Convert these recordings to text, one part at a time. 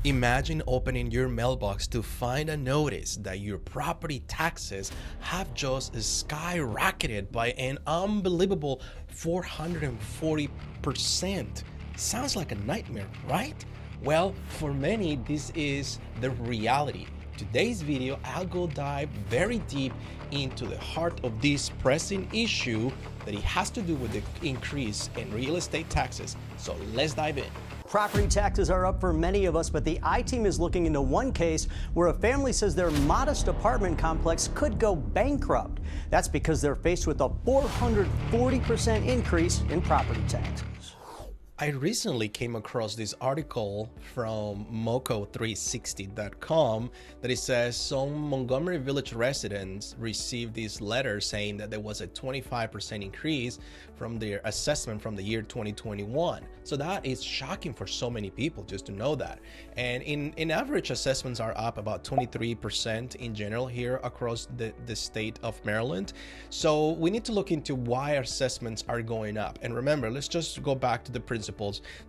Imagine opening your mailbox to find a notice that your property taxes have just skyrocketed by an unbelievable 440%. Sounds like a nightmare, right? Well, for many, this is the reality. Today's video, I'll go dive very deep into the heart of this pressing issue that it has to do with the increase in real estate taxes. So let's dive in. Property taxes are up for many of us, but the I-Team is looking into one case where a family says their modest apartment complex could go bankrupt. That's because they're faced with a 440% increase in property taxes. I recently came across this article from moco360.com that it says some Montgomery Village residents received this letter saying that there was a 25% increase from their assessment from the year 2021. So that is shocking for so many people just to know that. And in average, assessments are up about 23% in general here across the state of Maryland. So we need to look into why assessments are going up. And remember, let's just go back to the principles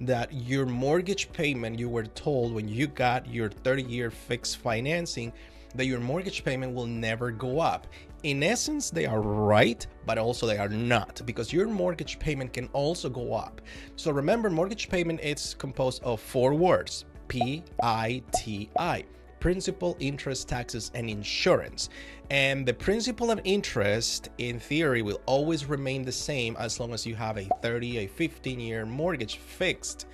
that your mortgage payment, you were told when you got your 30-year fixed financing that your mortgage payment will never go up. In essence, they are right, but also they are not, because your mortgage payment can also go up. So remember, mortgage payment is composed of 4 words: P-I-T-I. Principal, interest, taxes, and insurance. And the principal and interest, in theory, will always remain the same as long as you have a 30, a 15-year mortgage fixed.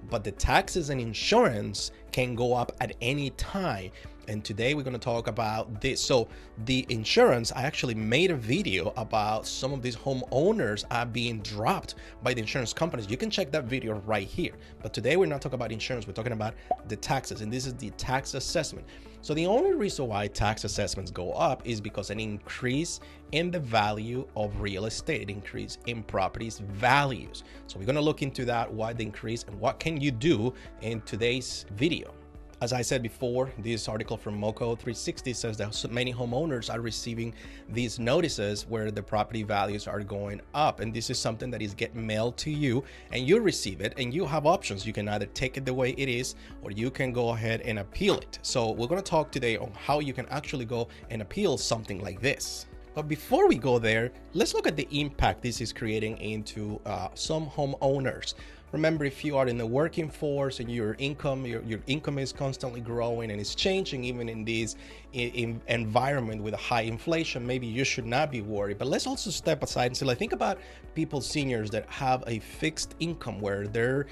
But the taxes and insurance can go up at any time. And today we're going to talk about this. So the insurance, I actually made a video about some of these homeowners are being dropped by the insurance companies. You can check that video right here. But today we're not talking about insurance. We're talking about the taxes, and this is the tax assessment. So the only reason why tax assessments go up is because an increase in the value of real estate, increase in properties values. So we're going to look into that, why the increase and what can you do in today's video. As I said before, this article from moco360 says that so many homeowners are receiving these notices where the property values are going up. And this is something that is getting mailed to you, and you receive it, and you have options. You can either take it the way it is, or you can go ahead and appeal it. So we're going to talk today on how you can actually go and appeal something like this. But before we go there, let's look at the impact this is creating into some homeowners. Remember, if you are in the working force and your income is constantly growing and it's changing even in this environment with a high inflation, maybe you should not be worried. But let's also step aside and say, like, think about people, seniors that have a fixed income where they're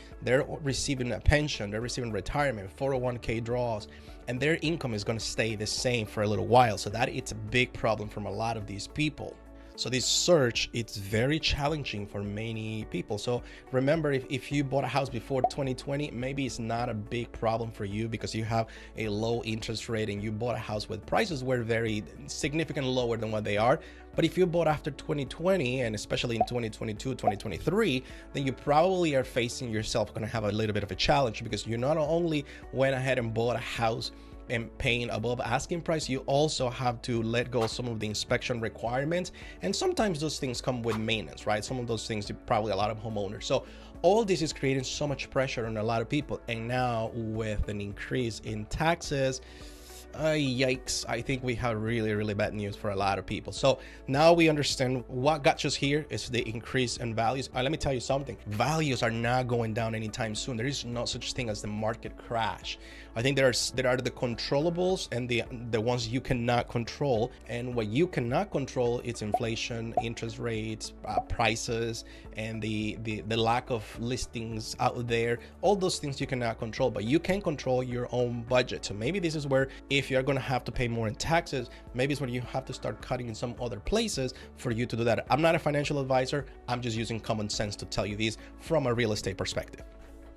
receiving a pension, they're receiving retirement, 401k draws, and their income is going to stay the same for a little while. So that it's a big problem from a lot of these people. So this search, it's very challenging for many people. So remember, if you bought a house before 2020, maybe it's not a big problem for you because you have a low interest rate and you bought a house with prices were very significantly lower than what they are. But if you bought after 2020, and especially in 2022, 2023, then you probably are facing yourself going to have a little bit of a challenge, because you not only went ahead and bought a house and paying above asking price, you also have to let go of some of the inspection requirements, and sometimes those things come with maintenance, right? Some of those things probably a lot of homeowners. So all this is creating so much pressure on a lot of people, and now with an increase in taxes, yikes, I think we have really bad news for a lot of people. So now we understand what got us here is the increase in values. Let me tell you something, values are not going down anytime soon. There is no such thing as the market crash. I think there are the controllables and the ones you cannot control, and what you cannot control is inflation, interest rates, prices, and the lack of listings out there. All those things you cannot control, but you can control your own budget. So maybe this is where, if you're going to have to pay more in taxes, maybe it's when you have to start cutting in some other places for you to do that. I'm not a financial advisor. I'm just using common sense to tell you this from a real estate perspective.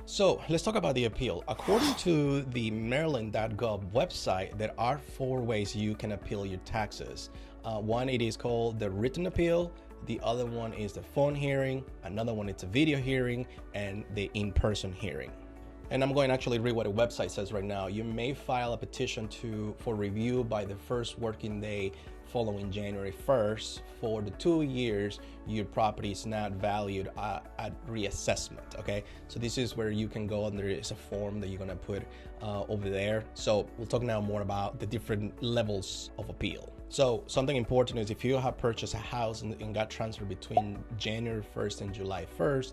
So let's talk about the appeal. According to the Maryland.gov website, there are 4 ways you can appeal your taxes. One, it is called the written appeal. The other one is the phone hearing. Another one, it's a video hearing, and the in-person hearing. And I'm going to actually read what the website says right now. You may file a petition for review by the first working day following January 1st. For the 2 years your property is not valued at reassessment. Okay, so this is where you can go, and there is a form that you're going to put over there. So we'll talk now more about the different levels of appeal. So something important is if you have purchased a house and got transferred between January 1st and July 1st,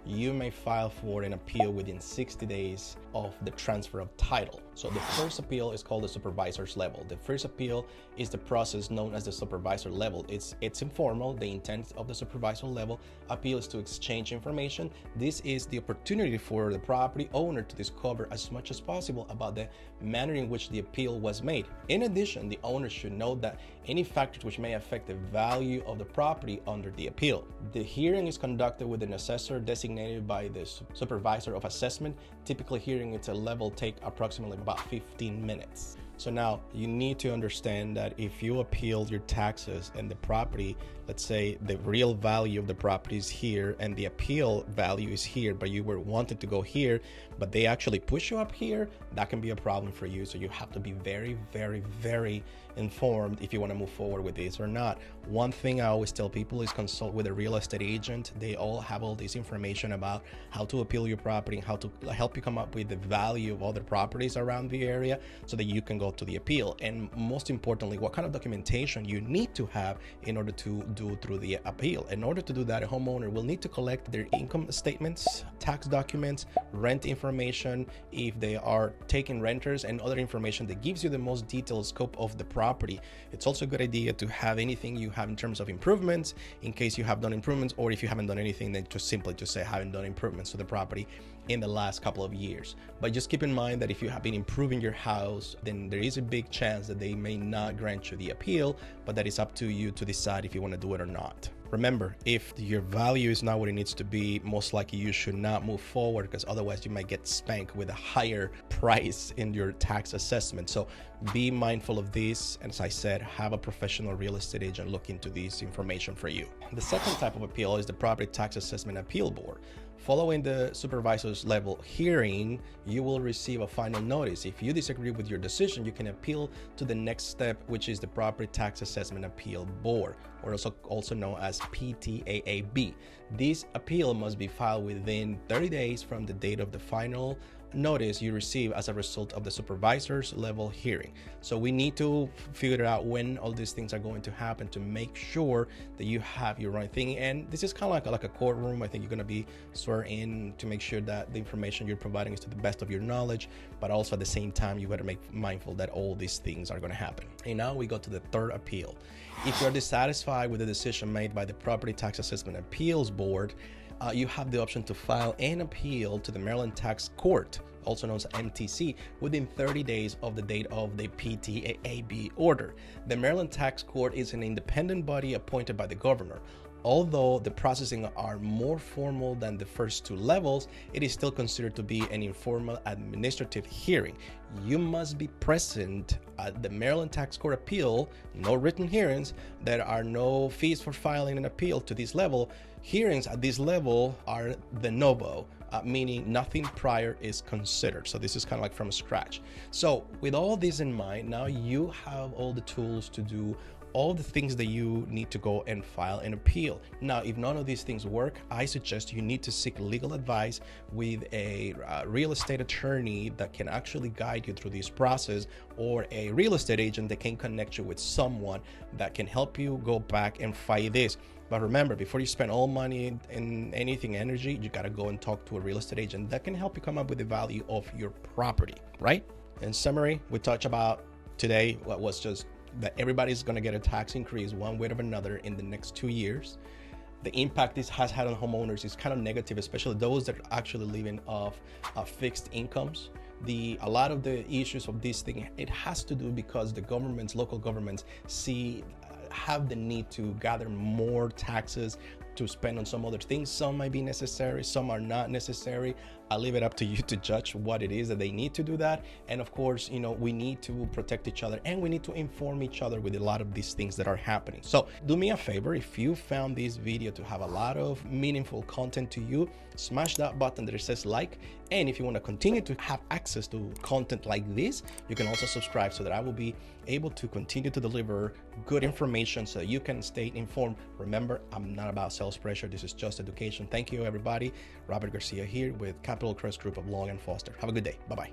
you may file for an appeal within 60 days of the transfer of title. So the first appeal is called the supervisor's level. The first appeal is the process known as the supervisor level. It's informal. The intent of the supervisor level appeal is to exchange information. This is the opportunity for the property owner to discover as much as possible about the manner in which the appeal was made. In addition, the owner should note that any factors which may affect the value of the property under the appeal. The hearing is conducted with an assessor designated by the supervisor of assessment. Typically, hearing at a level take approximately about 15 minutes. So now you need to understand that if you appeal your taxes and the property, let's say the real value of the property is here and the appeal value is here, but you were wanting to go here, but they actually push you up here, that can be a problem for you. So you have to be very, very, very informed if you want to move forward with this or not. One thing I always tell people is consult with a real estate agent. They all have all this information about how to appeal your property, how to help you come up with the value of other properties around the area so that you can go to the appeal. And most importantly, what kind of documentation you need to have in order to do through the appeal. In order to do that, a homeowner will need to collect their income statements, tax documents, rent information, if they are taking renters, and other information that gives you the most detailed scope of the property. It's also a good idea to have anything you have in terms of improvements, in case you have done improvements, or if you haven't done anything, then just simply to say I haven't done improvements to the property in the last couple of years. But just keep in mind that if you have been improving your house, then there is a big chance that they may not grant you the appeal, but that is up to you to decide if you want to do it or not. Remember, if your value is not what it needs to be, most likely you should not move forward, because otherwise you might get spanked with a higher price in your tax assessment. So be mindful of this. And as I said, have a professional real estate agent look into this information for you. The second type of appeal is the Property Tax Assessment Appeal Board. Following the supervisor's level hearing, you will receive a final notice. If you disagree with your decision, you can appeal to the next step, which is the Property Tax Assessment Appeal Board, or also known as PTAAB. This appeal must be filed within 30 days from the date of the final notice you receive as a result of the supervisor's level hearing. So we need to figure out when all these things are going to happen to make sure that you have your right thing. And this is kind of like a courtroom. I think you're going to be sworn in to make sure that the information you're providing is to the best of your knowledge, but also at the same time you got to make mindful that all these things are going to happen. And now we go to the third appeal. If you're dissatisfied with the decision made by the Property Tax Assessment Appeals Board, you have the option to file an appeal to the Maryland Tax Court, also known as MTC, within 30 days of the date of the PTAAB order. The Maryland Tax Court is an independent body appointed by the governor. Although the processing are more formal than the first two levels, it is still considered to be an informal administrative hearing. You must be present at the Maryland Tax Court appeal, no written hearings. There are no fees for filing an appeal to this level. Hearings at this level are de novo, meaning nothing prior is considered. So this is kind of like from scratch. So with all this in mind, now you have all the tools to do all the things that you need to go and file an appeal. Now, if none of these things work, I suggest you need to seek legal advice with a real estate attorney that can actually guide you through this process, or a real estate agent that can connect you with someone that can help you go back and fight this. But remember, before you spend all money in anything energy, you got to go and talk to a real estate agent that can help you come up with the value of your property, right? In summary, we touched about today what was just that everybody's going to get a tax increase one way or another in the next 2 years. The impact this has had on homeowners is kind of negative, especially those that are actually living off fixed incomes. A lot of the issues of this thing, it has to do because the governments, local governments, have the need to gather more taxes to spend on some other things. Some might be necessary, some are not necessary, I leave it up to you to judge what it is that they need to do that. And of course, we need to protect each other, and we need to inform each other with a lot of these things that are happening. So do me a favor, if you found this video to have a lot of meaningful content to you, smash that button that says like. And if you want to continue to have access to content like this, you can also subscribe so that I will be able to continue to deliver good information so you can stay informed. Remember, I'm not about sales pressure. This is just education. Thank you, everybody. Robert Garcia here with Capital Crest Group of Long and Foster. Have a good day. Bye-bye.